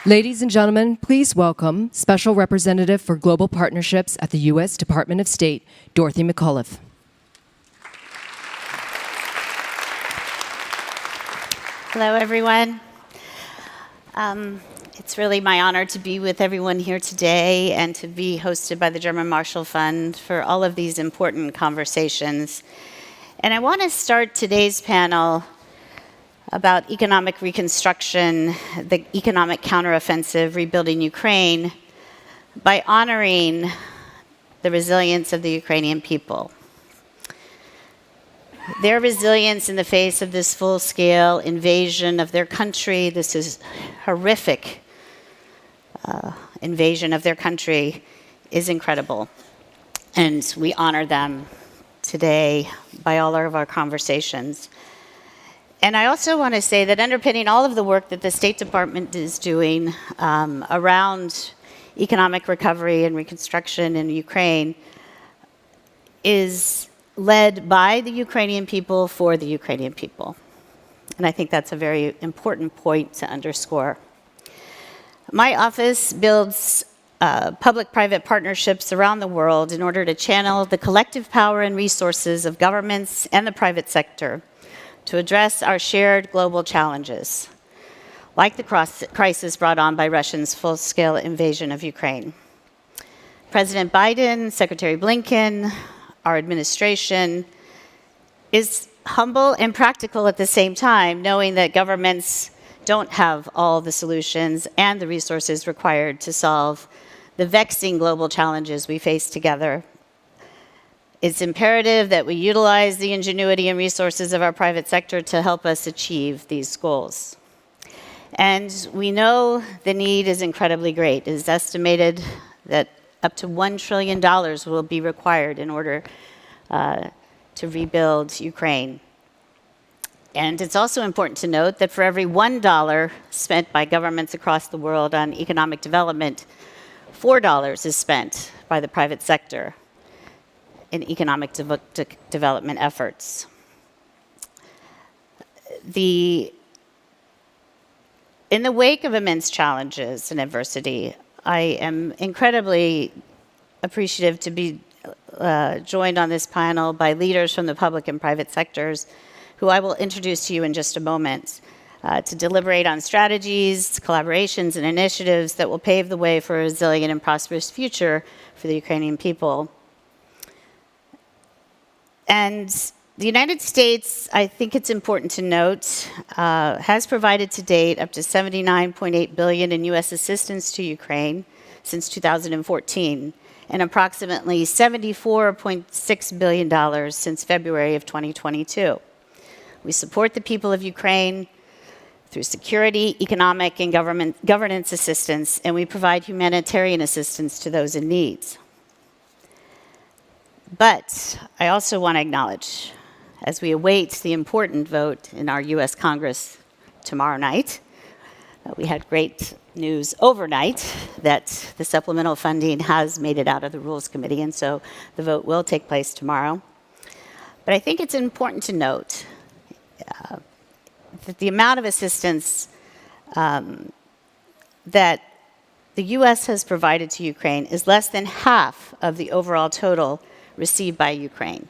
Ladies and gentlemen, please welcome Special Representative for Global Partnerships at the U.S. Department of State, Dorothy McAuliffe. Hello, everyone. It's really my honor to be with everyone here today and to be hosted by the German Marshall Fund for all of these important conversations. And I want to start today's panel about economic reconstruction, the economic counteroffensive, rebuilding Ukraine, by honoring the resilience of the Ukrainian people. Their resilience in the face of this full-scale invasion of their country, this is horrific invasion of their country, is incredible. And we honor them today by all of our conversations. And I also want to say that underpinning all of the work that the State Department is doing around economic recovery and reconstruction in Ukraine is led by the Ukrainian people for the Ukrainian people. And I think that's a very important point to underscore. My office builds public-private partnerships around the world in order to channel the collective power and resources of governments and the private sector to address our shared global challenges, like the crisis brought on by Russia's full-scale invasion of Ukraine. President Biden, Secretary Blinken, our administration is humble and practical at the same time, knowing that governments don't have all the solutions and the resources required to solve the vexing global challenges we face together. It's imperative that we utilize the ingenuity and resources of our private sector to help us achieve these goals. And we know the need is incredibly great. It is estimated that up to $1 trillion will be required in order to rebuild Ukraine. And it's also important to note that for every $1 spent by governments across the world on economic development, $4 is spent by the private sector in economic development efforts. In the wake of immense challenges and adversity, I am incredibly appreciative to be joined on this panel by leaders from the public and private sectors, who I will introduce to you in just a moment, to deliberate on strategies, collaborations, and initiatives that will pave the way for a resilient and prosperous future for the Ukrainian people. And the United States, I think it's important to note, has provided to date up to $79.8 billion in U.S. assistance to Ukraine since 2014, and approximately $74.6 billion since February of 2022. We support the people of Ukraine through security, economic, and governance assistance, and we provide humanitarian assistance to those in need. But I also want to acknowledge, as we await the important vote in our U.S. Congress tomorrow night, we had great news overnight that the supplemental funding has made it out of the Rules Committee, and so the vote will take place tomorrow. But I think it's important to note that the amount of assistance that the U.S. has provided to Ukraine is less than half of the overall total received by Ukraine.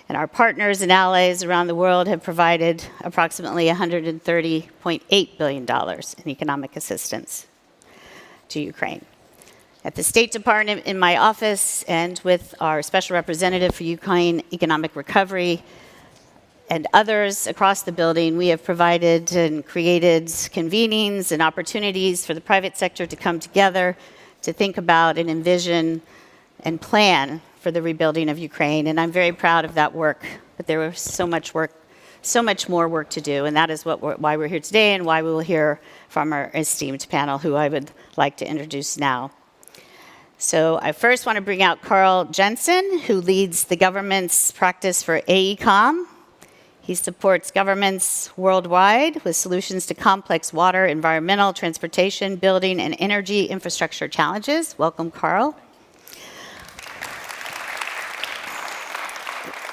And our partners and allies around the world have provided approximately $130.8 billion in economic assistance to Ukraine. At the State Department, in my office, and with our Special Representative for Ukraine Economic Recovery and others across the building, we have provided and created convenings and opportunities for the private sector to come together to think about and envision and plan for the rebuilding of Ukraine, and I'm very proud of that work. But there was so much more work to do, and that is why we're here today, and why we will hear from our esteemed panel, who I would like to introduce now. So I first want to bring out Karl Jensen, who leads the government's practice for AECOM. He supports governments worldwide with solutions to complex water, environmental, transportation, building, and energy infrastructure challenges. Welcome, Karl.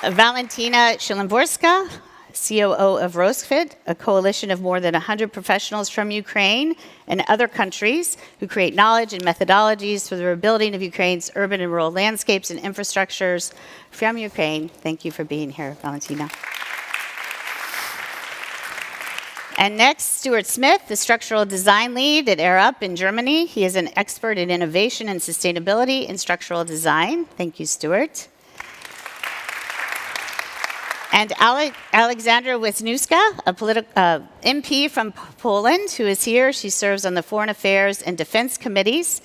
Valentyna Shulimborska COO of Roskvit, a coalition of more than 100 professionals from Ukraine and other countries who create knowledge and methodologies for the rebuilding of Ukraine's urban and rural landscapes and infrastructures from Ukraine. Thank you for being here, Valentyna. And next, Stuart Smith, the structural design lead at Arup in Germany. He is an expert in innovation and sustainability in structural design. Thank you, Stuart. And Aleksandra Wiśniewska, a MP from Poland, who is here. She serves on the Foreign Affairs and Defense Committees.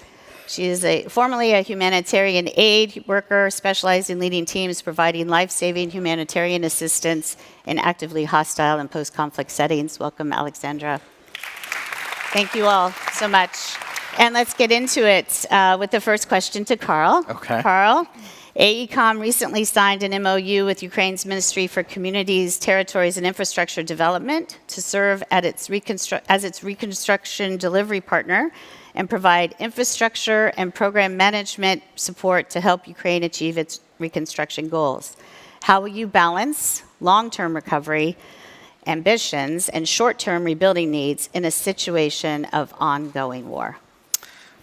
She is formerly a humanitarian aid worker specializing in leading teams providing life-saving humanitarian assistance in actively hostile and post-conflict settings. Welcome, Aleksandra. Thank you all so much. And let's get into it with the first question to Karl. Okay. Karl, AECOM recently signed an MOU with Ukraine's Ministry for Communities, Territories, and Infrastructure Development to serve as its reconstruction delivery partner and provide infrastructure and program management support to help Ukraine achieve its reconstruction goals. How will you balance long-term recovery ambitions and short-term rebuilding needs in a situation of ongoing war?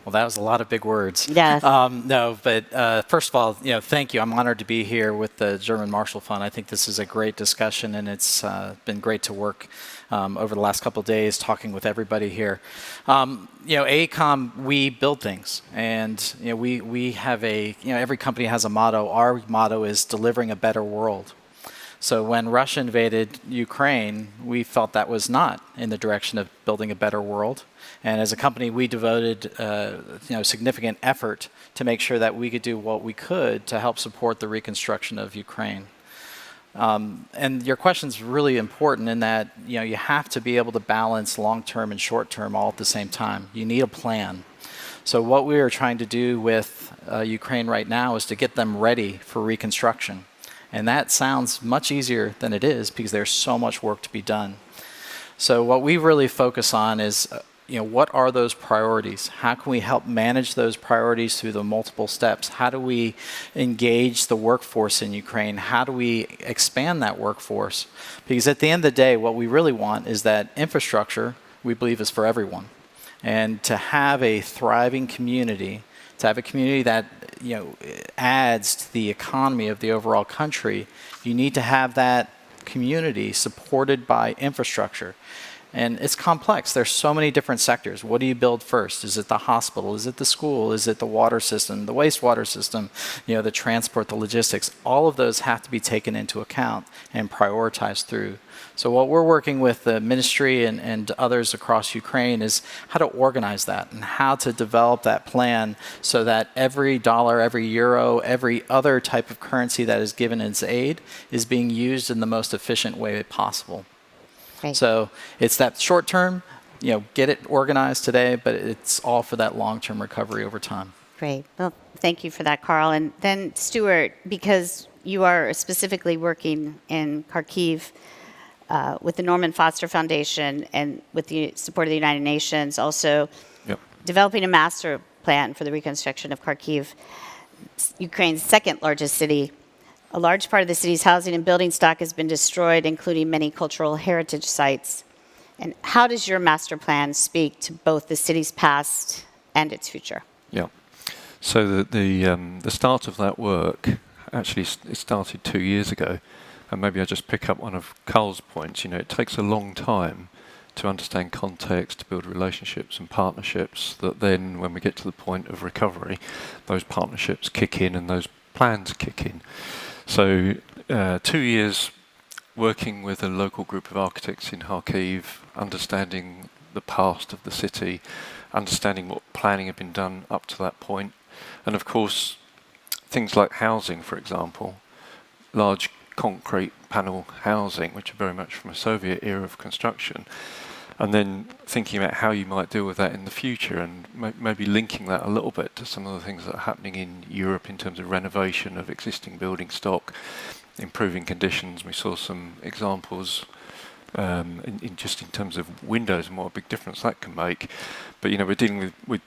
Well, that was a lot of big words. Yes. First of all, thank you. I'm honored to be here with the German Marshall Fund. I think this is a great discussion, and it's been great to work over the last couple of days talking with everybody here. AECOM, we build things, and we have every company has a motto. Our motto is delivering a better world. So when Russia invaded Ukraine, we felt that was not in the direction of building a better world. And as a company, we devoted significant effort to make sure that we could do what we could to help support the reconstruction of Ukraine. And your question is really important in that you have to be able to balance long-term and short-term all at the same time. You need a plan. So what we are trying to do with Ukraine right now is to get them ready for reconstruction. And that sounds much easier than it is because there's so much work to be done. So what we really focus on is, what are those priorities? How can we help manage those priorities through the multiple steps? How do we engage the workforce in Ukraine? How do we expand that workforce? Because at the end of the day, what we really want is that infrastructure, we believe, is for everyone. And to have a thriving community, to have a community that adds to the economy of the overall country, you need to have that community supported by infrastructure. And it's complex. There's so many different sectors. What do you build first? Is it the hospital? Is it the school? Is it the water system, the wastewater system, the transport, the logistics? All of those have to be taken into account and prioritized through. So what we're working with the ministry and others across Ukraine is how to organize that and how to develop that plan so that every dollar, every euro, every other type of currency that is given as aid is being used in the most efficient way possible. Right. So it's that short term, get it organized today, but it's all for that long-term recovery over time. Great. Well, thank you for that, Karl. And then Stuart, because you are specifically working in Kharkiv with the Norman Foster Foundation and with the support of the United Nations, also developing a master plan for the reconstruction of Kharkiv, Ukraine's second largest city. A large part of the city's housing and building stock has been destroyed, including many cultural heritage sites. And how does your master plan speak to both the city's past and its future? Yeah. So the start of that work, actually it started 2 years ago. And maybe I just pick up one of Karl's points. It takes a long time to understand context, to build relationships and partnerships, that then when we get to the point of recovery, those partnerships kick in and those plans kick in. So 2 years working with a local group of architects in Kharkiv, understanding the past of the city, understanding what planning had been done up to that point. And of course, things like housing, for example, large concrete panel housing, which are very much from a Soviet era of construction, and then thinking about how you might deal with that in the future and maybe linking that a little bit to some of the things that are happening in Europe in terms of renovation of existing building stock, improving conditions. We saw some examples in terms of windows and what a big difference that can make. But we're dealing with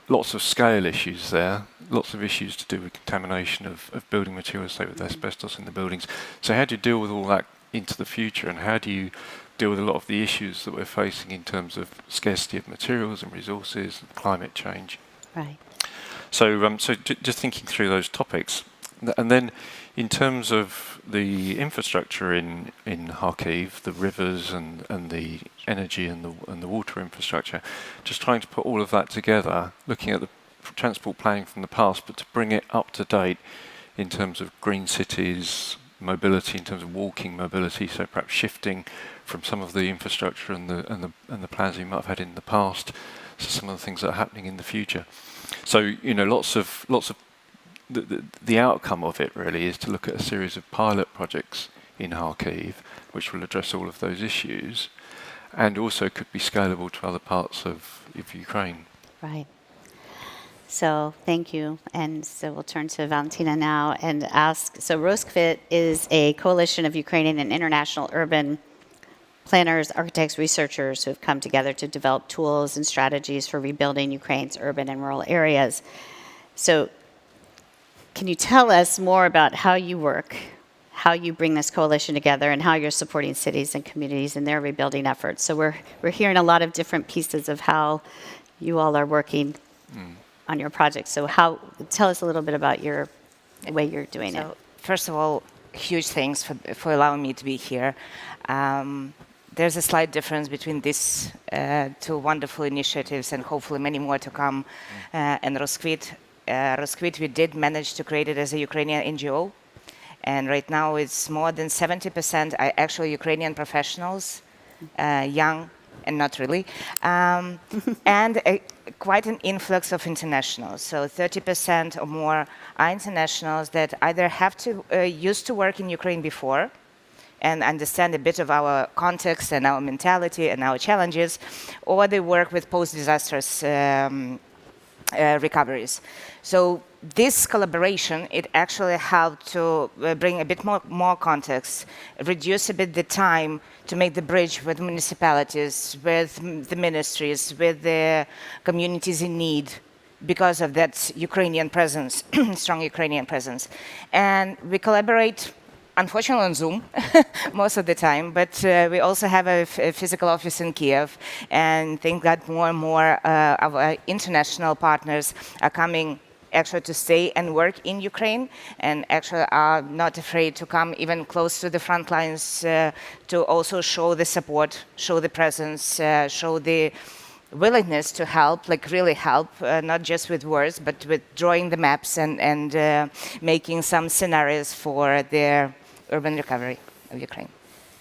lots of scale issues there, lots of issues to do with contamination of building materials, say with asbestos in the buildings. So how do you deal with all that into the future, and how do you deal with a lot of the issues that we're facing in terms of scarcity of materials and resources and climate change? Right. So, just thinking through those topics, and then in terms of the infrastructure in Kharkiv, the rivers and the energy and the water infrastructure, just trying to put all of that together, looking at the transport planning from the past, but to bring it up to date in terms of green cities, mobility, in terms of walking mobility, so perhaps shifting from some of the infrastructure and the plans you might have had in the past to some of the things that are happening in the future. So, lots of the outcome of it really is to look at a series of pilot projects in Kharkiv, which will address all of those issues, and also could be scalable to other parts of Ukraine. Right. So thank you. And so we'll turn to Valentyna now and ask, so Roskvit is a coalition of Ukrainian and international urban planners, architects, researchers who have come together to develop tools and strategies for rebuilding Ukraine's urban and rural areas. So can you tell us more about how you work, how you bring this coalition together, and how you're supporting cities and communities in their rebuilding efforts? So we're hearing a lot of different pieces of how you all are working on your project. So tell us a little bit about the way you're doing it. First of all, huge thanks for allowing me to be here. There's a slight difference between these two wonderful initiatives and hopefully many more to come and Roskvit. Roskvit, we did manage to create it as a Ukrainian NGO. And right now it's more than 70% are actually Ukrainian professionals, young and not really, and quite an influx of internationals. So 30% or more are internationals that either have to used to work in Ukraine before and understand a bit of our context and our mentality and our challenges, or they work with post-disastrous recoveries. So this collaboration, it actually helped to bring a bit more context, reduce a bit the time to make the bridge with municipalities, with the ministries, with the communities in need, because of that Ukrainian presence, strong Ukrainian presence. And we collaborate, unfortunately, on Zoom most of the time, but we also have a physical office in Kiev, and thank God more and more of our international partners are coming actually to stay and work in Ukraine, and actually are not afraid to come even close to the front lines to also show the support, show the presence, show the willingness to help, like really help, not just with words, but with drawing the maps and making some scenarios for their urban recovery of Ukraine.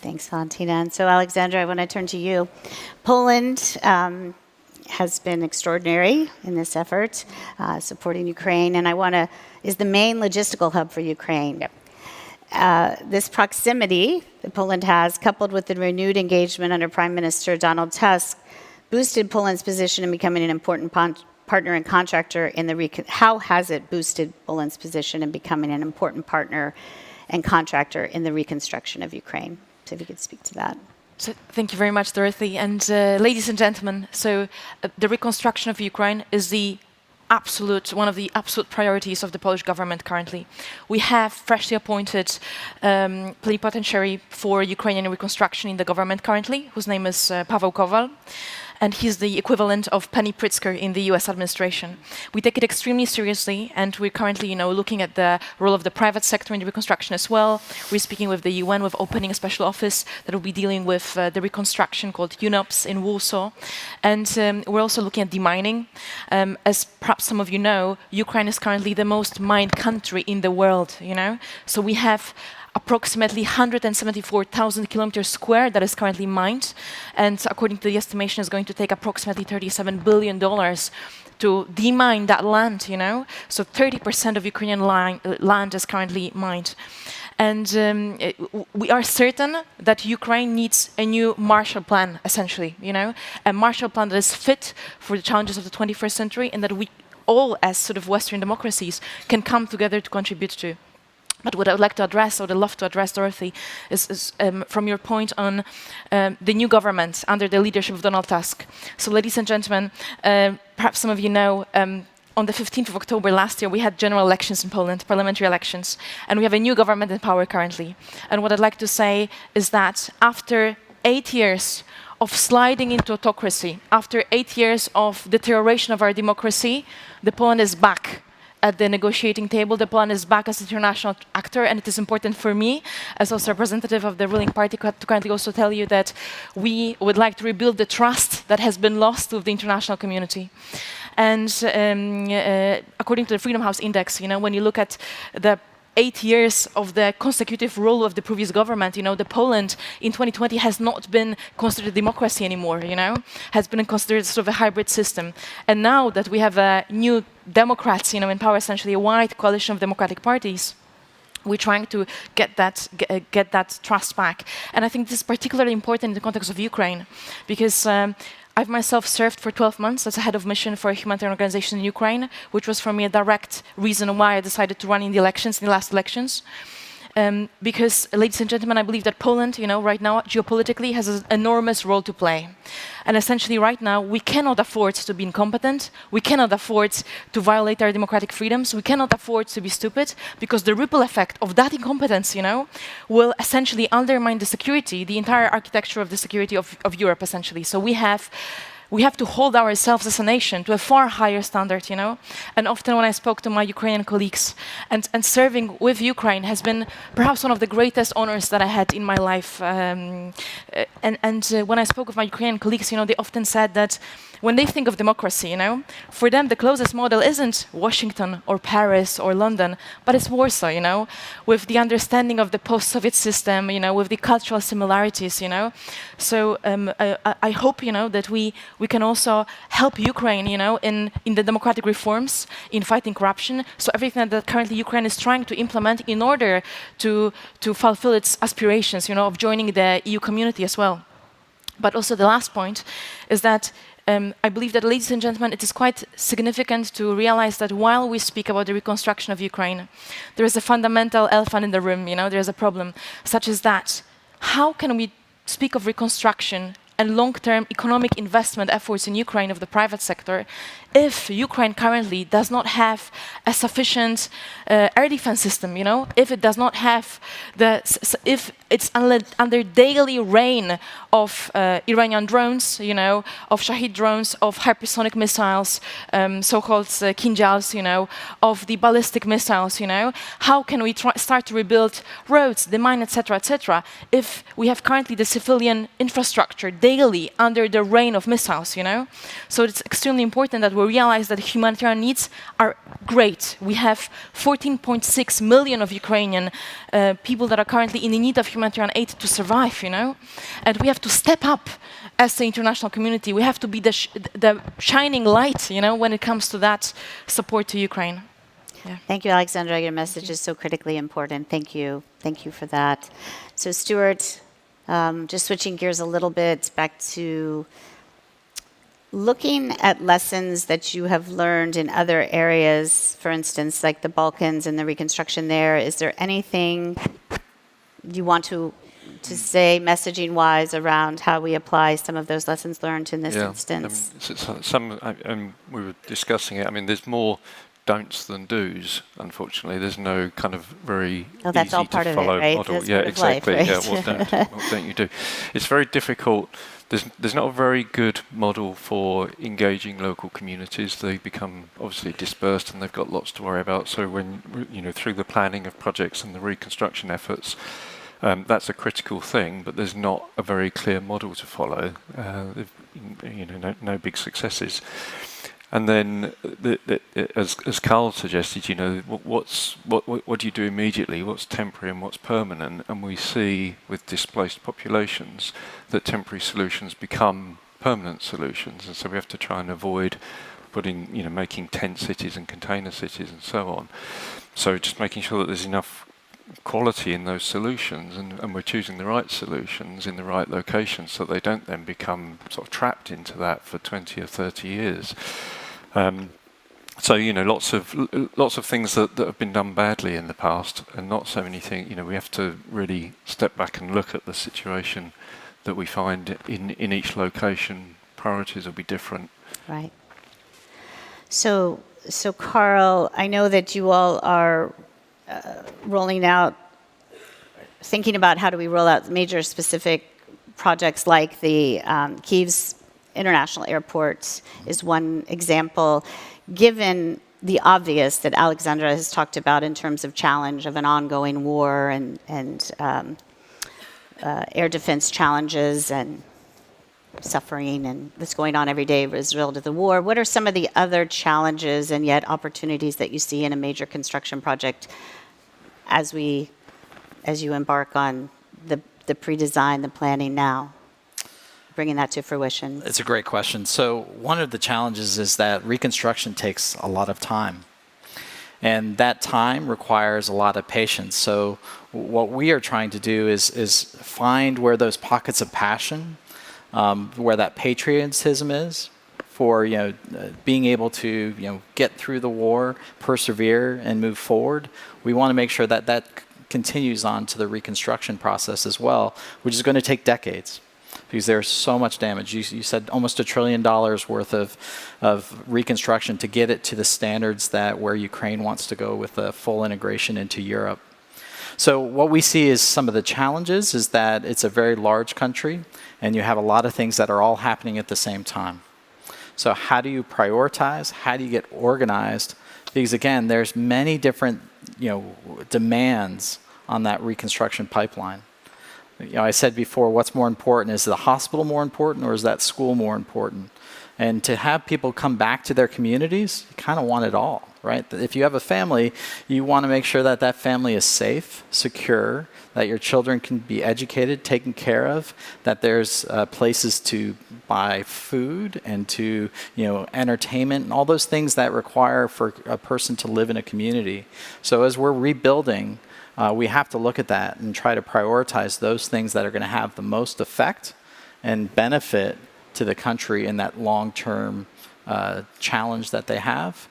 Thanks, Valentyna. And so, Aleksandra, I want to turn to you. Poland has been extraordinary in this effort, supporting Ukraine, and is the main logistical hub for Ukraine. Yep. This proximity that Poland has, coupled with the renewed engagement under Prime Minister Donald Tusk, boosted Poland's position in becoming an important partner and contractor in how has it boosted Poland's position in becoming an important partner and contractor in the reconstruction of Ukraine? So if you could speak to that. So thank you very much, Dorothy. And ladies and gentlemen, so the reconstruction of Ukraine is one of the absolute priorities of the Polish government currently. We have freshly appointed plenipotentiary for Ukrainian reconstruction in the government currently, whose name is Paweł Kowal. And he's the equivalent of Penny Pritzker in the US administration. We take it extremely seriously, and we're currently, looking at the role of the private sector in the reconstruction as well. We're speaking with the UN, with opening a special office that will be dealing with the reconstruction called UNOPS in Warsaw. And we're also looking at demining. As perhaps some of you know, Ukraine is currently the most mined country in the world, So we have approximately 174,000 kilometers square that is currently mined, and according to the estimation, is going to take approximately $37 billion to demine that land, So 30% of Ukrainian land is currently mined. And we are certain that Ukraine needs a new Marshall Plan, essentially, a Marshall Plan that is fit for the challenges of the 21st century, and that we all, as sort of Western democracies, can come together to contribute to. But what I would like to address, or I'd love to address, Dorothy, is from your point on the new government under the leadership of Donald Tusk. So, ladies and gentlemen, perhaps some of you know, on the 15th of October last year, we had general elections in Poland, parliamentary elections, and we have a new government in power currently. And what I'd like to say is that after 8 years of sliding into autocracy, after 8 years of deterioration of our democracy, the Poland is back at the negotiating table. The Poland is back as an international actor, and it is important for me, as also representative of the ruling party, to currently also tell you that we would like to rebuild the trust that has been lost with the international community. And according to the Freedom House Index, when you look at the 8 years of the consecutive rule of the previous government, the Poland in 2020 has not been considered a democracy anymore, has been considered sort of a hybrid system. And now that we have a new Democrats, in power, essentially a wide coalition of democratic parties, we're trying to get that trust back. And I think this is particularly important in the context of Ukraine, because I've myself served for 12 months as a head of mission for a humanitarian organization in Ukraine, which was for me a direct reason why I decided to run in the last elections. Because, ladies and gentlemen, I believe that Poland, right now, geopolitically, has an enormous role to play. And essentially, right now, we cannot afford to be incompetent. We cannot afford to violate our democratic freedoms. We cannot afford to be stupid, because the ripple effect of that incompetence, will essentially undermine the security, the entire architecture of the security of Europe, essentially. So we have to hold ourselves as a nation to a far higher standard, And often when I spoke to my Ukrainian colleagues, and serving with Ukraine has been perhaps one of the greatest honors that I had in my life. When I spoke with my Ukrainian colleagues, they often said that when they think of democracy, for them the closest model isn't Washington or Paris or London, but it's Warsaw, with the understanding of the post-Soviet system, with the cultural similarities, So I hope, that we can also help Ukraine, in the democratic reforms, in fighting corruption. So everything that currently Ukraine is trying to implement in order to fulfill its aspirations, of joining the EU community as well. But also the last point is that I believe that, ladies and gentlemen, it is quite significant to realize that while we speak about the reconstruction of Ukraine, there is a fundamental elephant in the room, there is a problem, such as that. How can we speak of reconstruction and long-term economic investment efforts in Ukraine of the private sector if Ukraine currently does not have a sufficient air defense system, if it does not have if it's under daily rain of Iranian drones, of Shahid drones, of hypersonic missiles, so-called Kinjals, of the ballistic missiles, how can we start to rebuild roads, the mine, etc., if we have currently the civilian infrastructure daily under the rain of missiles, So it's extremely important that we realize that humanitarian needs are great. We have 14.6 million of Ukrainian people that are currently in the need of humanitarian aid to survive, And we have to step up as the international community. We have to be the shining light, when it comes to that support to Ukraine. Yeah. Thank you, Aleksandra. Your message is so critically important. Thank you. Thank you for that. So, Stuart, just switching gears a little bit back to looking at lessons that you have learned in other areas, for instance, like the Balkans and the reconstruction there. Is there anything you want to say messaging-wise around how we apply some of those lessons learned in this instance? We were discussing it. There's more don'ts than do's, unfortunately. There's no kind of very that's easy all part to of follow it, right? model. That's Yeah, part of exactly. Life, right? Yeah, what don't you do? It's very difficult. There's not a very good model for engaging local communities. They become obviously dispersed and they've got lots to worry about. So when, through the planning of projects and the reconstruction efforts, that's a critical thing, but there's not a very clear model to follow. No big successes. And then, as Karl suggested, what do you do immediately? What's temporary and what's permanent? And we see with displaced populations that temporary solutions become permanent solutions, and so we have to try and avoid making tent cities and container cities and so on. So just making sure that there's enough quality in those solutions, and we're choosing the right solutions in the right locations so they don't then become sort of trapped into that for 20 or 30 years. So lots of things that have been done badly in the past, and not so many things. We have to really step back and look at the situation that we find in each location. Priorities will be different. Right. So So Karl, I know that you all are rolling out, thinking about how do we roll out major specific projects like the Kyiv's International Airport is one example. Given the obvious that Aleksandra has talked about in terms of challenge of an ongoing war and air defense challenges and suffering and what's going on every day as a result of the war, what are some of the other challenges and yet opportunities that you see in a major construction project as you embark on the pre-design, the planning now, bringing that to fruition? It's a great question. So one of the challenges is that reconstruction takes a lot of time. And that time requires a lot of patience. So what we are trying to do is find where those pockets of passion, where that patriotism is for being able to get through the war, persevere, and move forward. We want to make sure that that continues on to the reconstruction process as well, which is going to take decades because there's so much damage. You said almost $1 trillion worth of reconstruction to get it to the standards that where Ukraine wants to go with a full integration into Europe. So what we see is some of the challenges is that it's a very large country and you have a lot of things that are all happening at the same time. So how do you prioritize? How do you get organized? Because again, there's many different demands on that reconstruction pipeline. I said before, what's more important? Is the hospital more important or is that school more important? And to have people come back to their communities, you kind of want it all, right? If you have a family, you want to make sure that that family is safe, secure, that your children can be educated, taken care of, that there's places to buy food and to, entertainment and all those things that require for a person to live in a community. So as we're rebuilding, we have to look at that and try to prioritize those things that are going to have the most effect and benefit to the country in that long-term challenge that they have,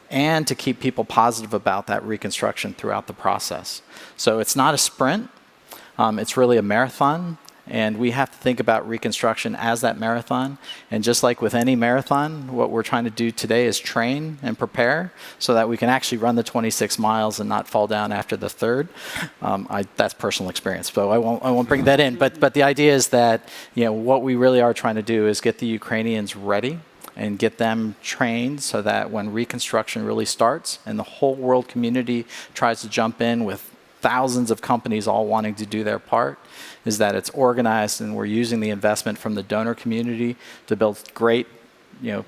and to keep people positive about that reconstruction throughout the process. So it's not a sprint, it's really a marathon, and we have to think about reconstruction as that marathon. And just like with any marathon, what we're trying to do today is train and prepare so that we can actually run the 26 miles and not fall down after the third. That's personal experience, so I won't bring that in. But the idea is that what we really are trying to do is get the Ukrainians ready and get them trained so that when reconstruction really starts and the whole world community tries to jump in with thousands of companies all wanting to do their part, is that it's organized and we're using the investment from the donor community to build great,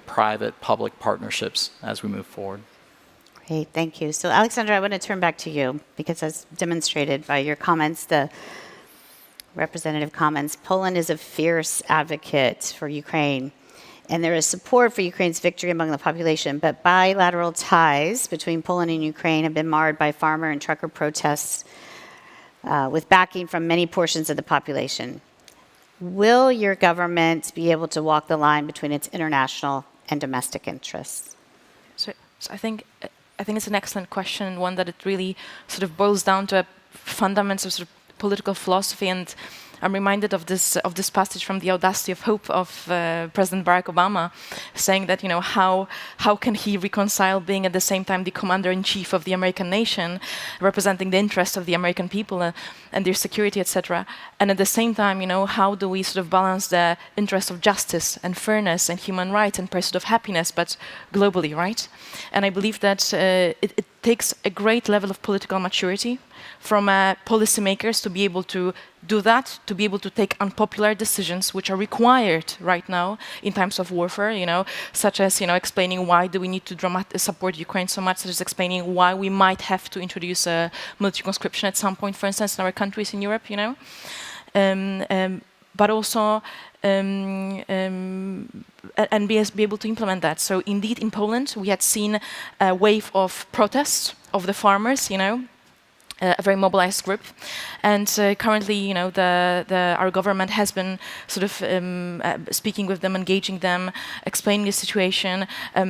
private-public partnerships as we move forward. Great, thank you. So Aleksandra, I want to turn back to you because as demonstrated by your comments, the representative comments, Poland is a fierce advocate for Ukraine. And there is support for Ukraine's victory among the population, but bilateral ties between Poland and Ukraine have been marred by farmer and trucker protests with backing from many portions of the population. Will your government be able to walk the line between its international and domestic interests? So I think it's an excellent question, one that it really sort of boils down to a fundamental sort of political philosophy. And I'm reminded of this passage from The Audacity of Hope of President Barack Obama, saying that how can he reconcile being at the same time the commander-in-chief of the American nation, representing the interests of the American people and their security, etc., and at the same time, how do we sort of balance the interest of justice and fairness and human rights and pursuit of happiness, but globally, right? And I believe that it takes a great level of political maturity from policymakers to be able to do that, to be able to take unpopular decisions which are required right now in times of warfare, such as, explaining why do we need to support Ukraine so much, such as explaining why we might have to introduce a military conscription at some point, for instance, in our countries in Europe, but also and be able to implement that. So indeed, in Poland, we had seen a wave of protests of the farmers, a very mobilized group, and currently, our government has been sort of speaking with them, engaging them, explaining the situation,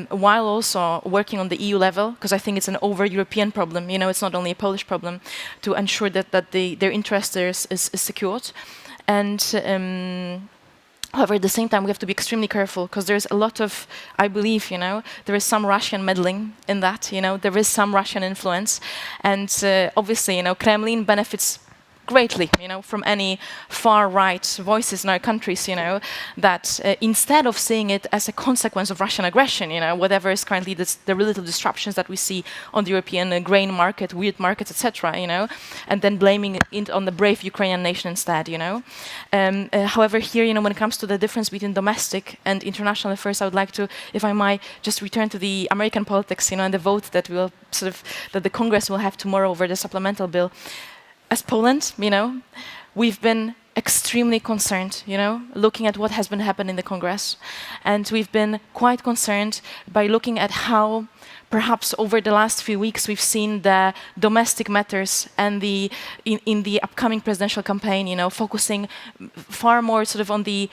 while also working on the EU level, because I think it's an over-European problem. It's not only a Polish problem, to ensure that their interest is secured, and However, at the same time, we have to be extremely careful because there's a lot of, I believe, there is some Russian meddling in that, there is some Russian influence. And obviously, Kremlin benefits greatly, from any far-right voices in our countries, that instead of seeing it as a consequence of Russian aggression, whatever is currently the relative disruptions that we see on the European grain market, wheat markets, etc., and then blaming it on the brave Ukrainian nation instead, However, here, when it comes to the difference between domestic and international affairs, I would like to, if I might, just return to the American politics, and the vote that will that the Congress will have tomorrow over the supplemental bill. As Poland, we've been extremely concerned, looking at what has been happening in the Congress. And we've been quite concerned by looking at how, perhaps over the last few weeks, we've seen the domestic matters and in the upcoming presidential campaign, focusing far more on the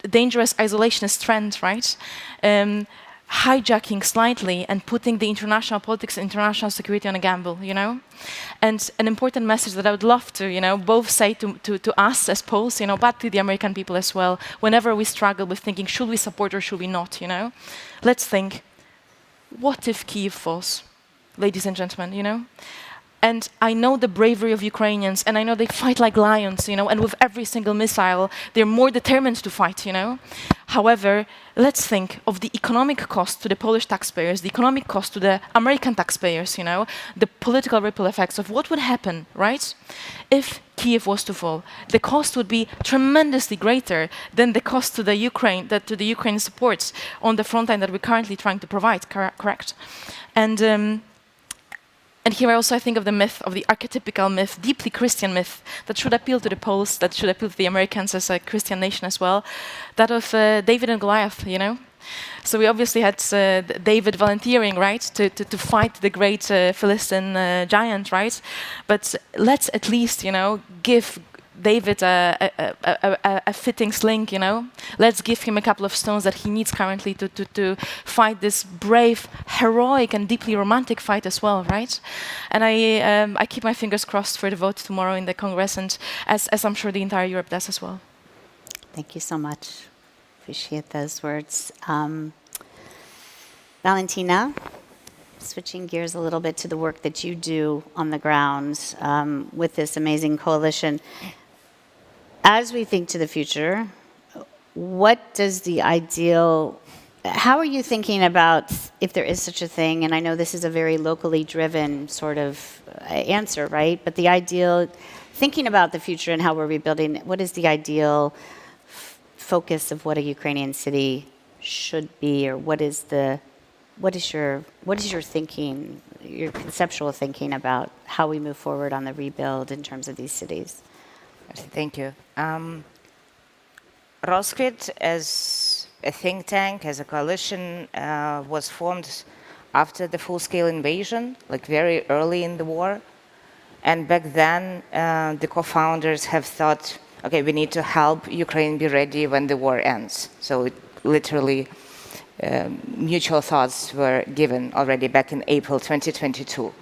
dangerous isolationist trend, right? Hijacking slightly and putting the international politics and international security on a gamble, And an important message that I would love to, both say to us as Poles, but to the American people as well, whenever we struggle with thinking, should we support or should we not, Let's think, what if Kyiv falls, ladies and gentlemen, And I know the bravery of Ukrainians, and I know they fight like lions, and with every single missile, they're more determined to fight, However, let's think of the economic cost to the Polish taxpayers, the economic cost to the American taxpayers, the political ripple effects of what would happen, right? If Kyiv was to fall, the cost would be tremendously greater than the cost to the Ukraine supports on the front line that we're currently trying to provide, correct? And here I think of the myth, of the archetypical myth, deeply Christian myth, that should appeal to the Poles, that should appeal to the Americans as a Christian nation as well, that of David and Goliath, So we obviously had David volunteering, right, to fight the great Philistine giant, right? But let's at least, give David a fitting sling, Let's give him a couple of stones that he needs currently to fight this brave, heroic, and deeply romantic fight as well, right? And I keep my fingers crossed for the vote tomorrow in the Congress, and as I'm sure the entire Europe does as well. Thank you so much. Appreciate those words. Valentyna, switching gears a little bit to the work that you do on the ground with this amazing coalition. As we think to the future, what does the ideal, how are you thinking about, if there is such a thing, and I know this is a very locally driven sort of answer, right? But the ideal, thinking about the future and how we're rebuilding, what is the ideal focus of what a Ukrainian city should be, or what is your thinking, your conceptual thinking about how we move forward on the rebuild in terms of these cities? Thank you. Rosquit, as a think tank, as a coalition, was formed after the full-scale invasion, like very early in the war. And back then, the co-founders have thought, okay, we need to help Ukraine be ready when the war ends. So it literally, mutual thoughts were given already back in April 2022,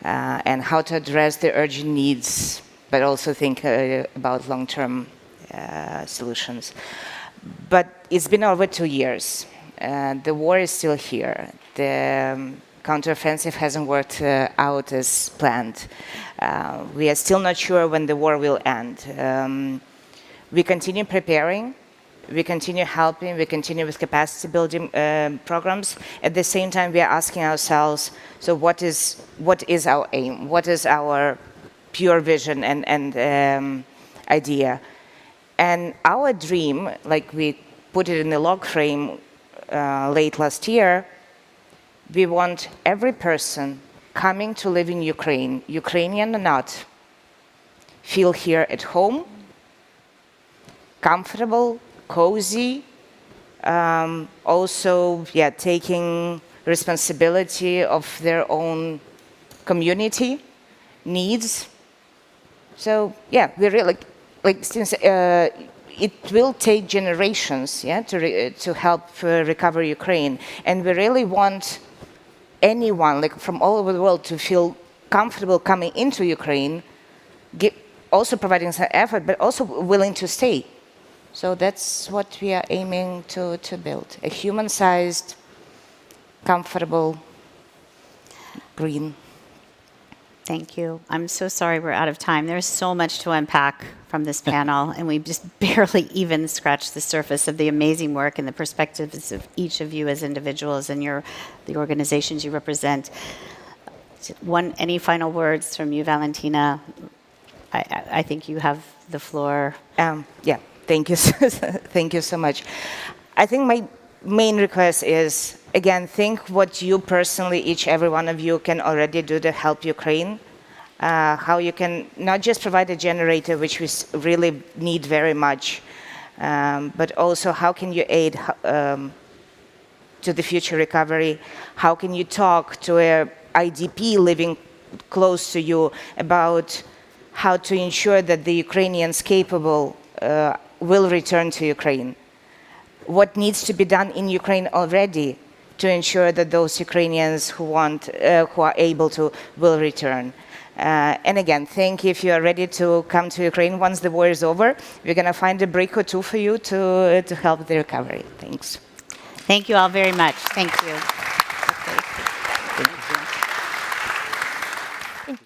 and how to address the urgent needs, but also think about long-term solutions. But it's been over 2 years. The war is still here. The counteroffensive hasn't worked out as planned. We are still not sure when the war will end. We continue preparing. We continue helping. We continue with capacity building programs. At the same time, we are asking ourselves, so what is our aim? What is our pure vision and idea? And our dream, like we put it in the log frame late last year, we want every person coming to live in Ukraine, Ukrainian or not, feel here at home, comfortable, cozy, also taking responsibility of their own community needs. So we really since it will take generations to help recover Ukraine, and we really want anyone from all over the world to feel comfortable coming into Ukraine, also providing some effort, but also willing to stay. So that's what we are aiming to build, a human-sized, comfortable, green. Thank you. I'm so sorry we're out of time. There's so much to unpack from this panel, and we just barely even scratched the surface of the amazing work and the perspectives of each of you as individuals and the organizations you represent. Any final words from you, Valentyna? I think you have the floor. Yeah, thank you. Thank you so much. I think my main request is, again, think what you personally, every one of you, can already do to help Ukraine. How you can not just provide a generator, which we really need very much, but also how can you aid to the future recovery? How can you talk to a IDP living close to you about how to ensure that the Ukrainians capable will return to Ukraine? What needs to be done in Ukraine already to ensure that those Ukrainians who are able to will return? And again, think if you are ready to come to Ukraine once the war is over, we're going to find a brick or two for you to help the recovery. Thanks. Thank you all very much. Thank you.